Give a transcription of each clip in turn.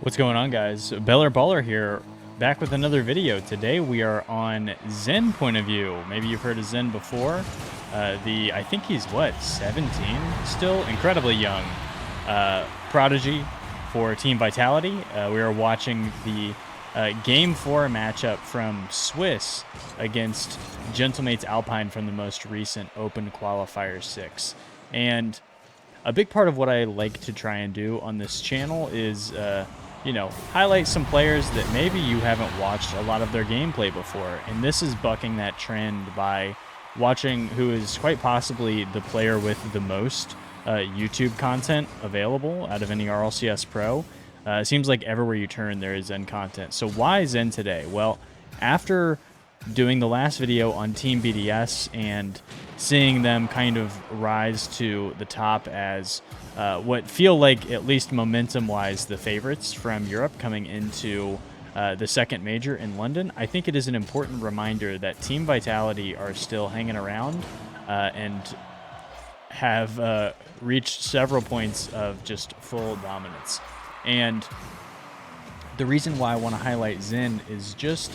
What's going on, guys? Beller Baller here, back with another video. Today we are on Zen point of view. Maybe you've heard of Zen before. I think he's what, 17? Still incredibly young. Prodigy for Team Vitality. We are watching the Game 4 matchup from Swiss against Gentlemates Alpine from the most recent Open Qualifier 6. And a big part of what I like to try and do on this channel is highlight some players that maybe you haven't watched a lot of their gameplay before. And this is bucking that trend by watching who is quite possibly the player with the most YouTube content available out of any RLCS Pro. It seems like everywhere you turn there is Zen content. So why Zen today? Well, after doing the last video on Team BDS and seeing them kind of rise to the top as what feel like, at least momentum-wise, the favorites from Europe coming into the second major in London, I think it is an important reminder that Team Vitality are still hanging around and have reached several points of just full dominance. And the reason why I want to highlight Zen is just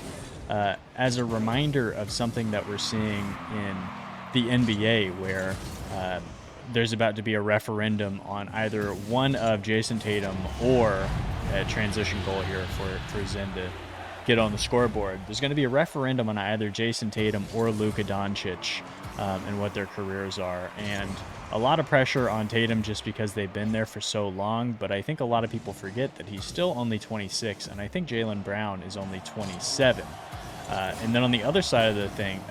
as a reminder of something that we're seeing in the NBA, where there's about to be a referendum on either one of Jason Tatum or a transition goal here for Zen to get on the scoreboard. There's going to be a referendum on either Jason Tatum or Luka Doncic and what their careers are. And a lot of pressure on Tatum just because they've been there for so long, but I think a lot of people forget that he's still only 26, and I think Jaylen Brown is only 27. And then on the other side of things,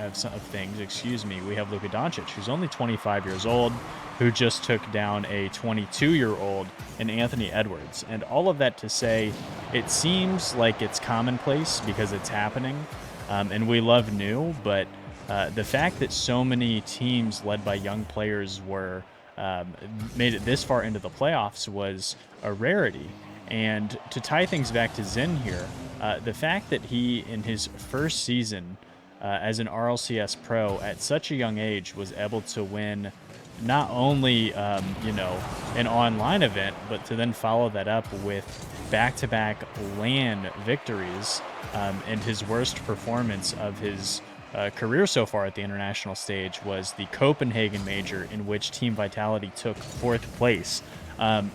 we have Luka Doncic, who's only 25 years old, who just took down a 22-year-old in Anthony Edwards. And all of that to say, it seems like it's commonplace because it's happening, and we love new, but the fact that so many teams led by young players were made it this far into the playoffs was a rarity. And to tie things back to Zen here, the fact that he, in his first season as an RLCS pro at such a young age, was able to win not only an online event, but to then follow that up with back-to-back LAN victories, and his worst performance of his career so far at the international stage was the Copenhagen Major, in which Team Vitality took 4th place,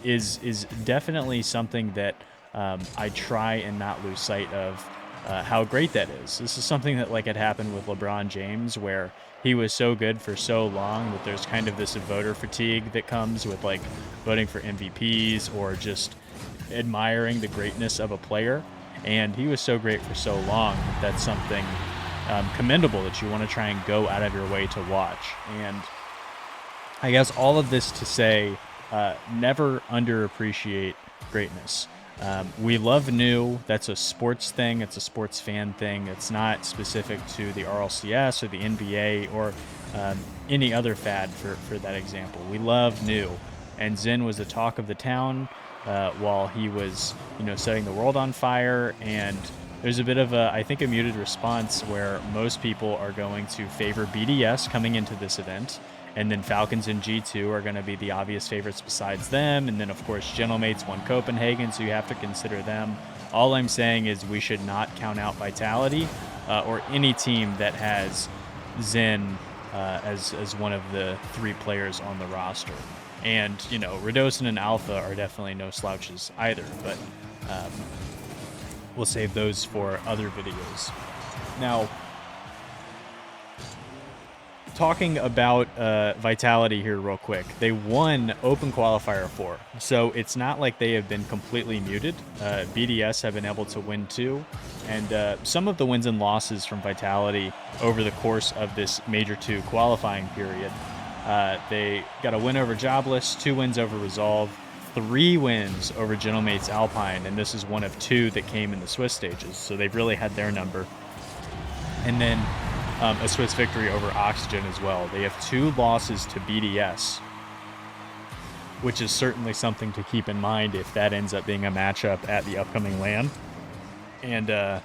is definitely something that I try and not lose sight of how great that is. This is something that had happened with LeBron James, where he was so good for so long that there's kind of this voter fatigue that comes with voting for MVPs or just admiring the greatness of a player. And he was so great for so long that that's something commendable that you want to try and go out of your way to watch. And I guess all of this to say, never underappreciate greatness. We love new. That's a sports thing. It's a sports fan thing. It's not specific to the RLCS or the NBA or any other fad for that example. We love new. And Zen was the talk of the town while he was, setting the world on fire. And there's a bit of I think a muted response where most people are going to favor BDS coming into this event. And then Falcons and G2 are going to be the obvious favorites besides them. And then, of course, Gentlemates won Copenhagen, so you have to consider them. All I'm saying is we should not count out Vitality or any team that has Zen as one of the 3 players on the roster. And, Radosin and Alpha are definitely no slouches either, but we'll save those for other videos. Now, talking about Vitality here real quick, they won Open Qualifier 4, so it's not like they have been completely muted. BDS have been able to win too, and some of the wins and losses from Vitality over the course of this Major 2 qualifying period, they got a win over Jobless, 2 wins over Resolve, 3 wins over Gentlemates Alpine, and this is one of 2 that came in the Swiss stages, so they've really had their number. And then a Swiss victory over Oxygen as well. They have 2 losses to BDS, which is certainly something to keep in mind if that ends up being a matchup at the upcoming LAN. And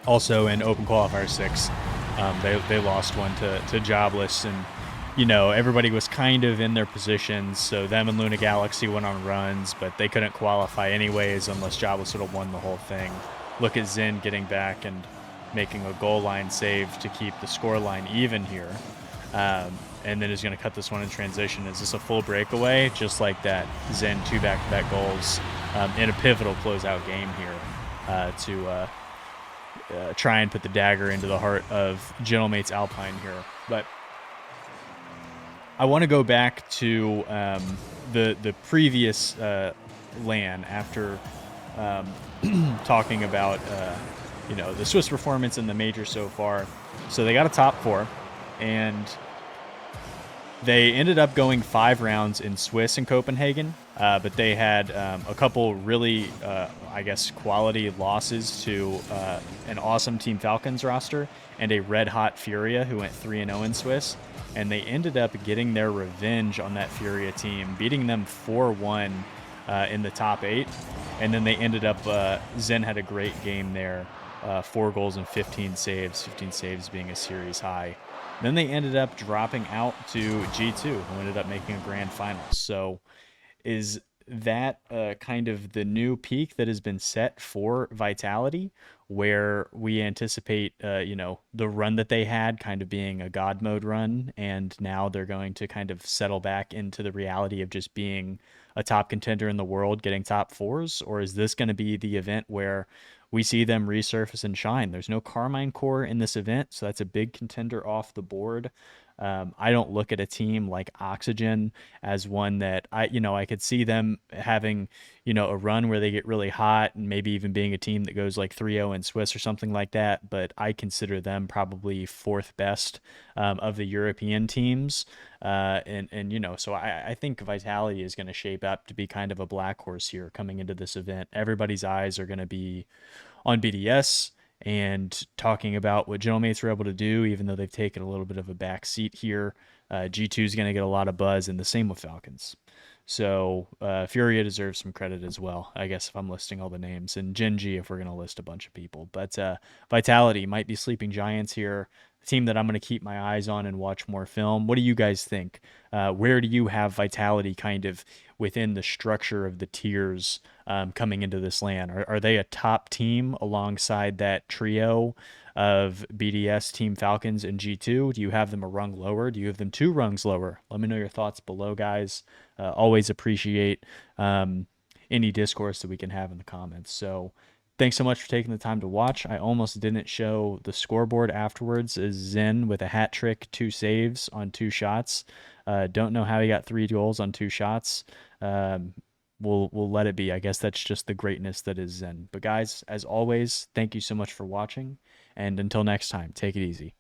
also in Open Qualifier 6, they lost one to Jobless, and everybody was kind of in their positions. So them and Luna Galaxy went on runs, but they couldn't qualify anyways unless Java sort of won the whole thing. Look at Zen getting back and making a goal line save to keep the score line even here. And then is going to cut this one in transition. Is this a full breakaway? Just like that, Zen 2 back-to-back goals in a pivotal closeout game here to try and put the dagger into the heart of Gentlemates Alpine here. But I want to go back to the previous LAN after talking about the Swiss performance in the major so far. So they got a top 4, and they ended up going 5 rounds in Swiss and Copenhagen, but they had a couple really, quality losses to an awesome Team Falcons roster and a red-hot Furia who went 3-0 in Swiss. And they ended up getting their revenge on that Furia team, beating them 4-1 in the top 8. And then they ended up, Zen had a great game there, 4 goals and 15 saves being a series high. Then they ended up dropping out to G2, who ended up making a grand final. So is that kind of the new peak that has been set for Vitality, where we anticipate, the run that they had kind of being a God mode run, and now they're going to kind of settle back into the reality of just being a top contender in the world, getting top 4s? Or is this going to be the event where we see them resurface and shine? There's no Carmine core in this event, so that's a big contender off the board. I don't look at a team like Oxygen as one that I could see them having, a run where they get really hot and maybe even being a team that goes like 3-0 in Swiss or something like that. But I consider them probably 4th best of the European teams. So I think Vitality is going to shape up to be kind of a black horse here coming into this event. Everybody's eyes are going to be on BDS and talking about what Gentlemates were able to do, even though they've taken a little bit of a back seat here. G2 is going to get a lot of buzz, and the same with Falcons. So Furia deserves some credit as well, I guess, if I'm listing all the names, and Gen G if we're going to list a bunch of people. But Vitality might be sleeping giants here, a team that I'm going to keep my eyes on and watch more film. What do you guys think? Where do you have Vitality kind of within the structure of the tiers coming into this LAN? Are they a top team alongside that trio of BDS, Team Falcons, and G2? Do you have them a rung lower? Do you have them 2 rungs lower? Let me know your thoughts below, guys. Always appreciate any discourse that we can have in the comments. So thanks so much for taking the time to watch. I almost didn't show the scoreboard afterwards as Zen with a hat trick, 2 saves on 2 shots. Don't know how he got 3 goals on 2 shots. We'll let it be. I guess that's just the greatness that is Zen. But guys, as always, thank you so much for watching. And until next time, take it easy.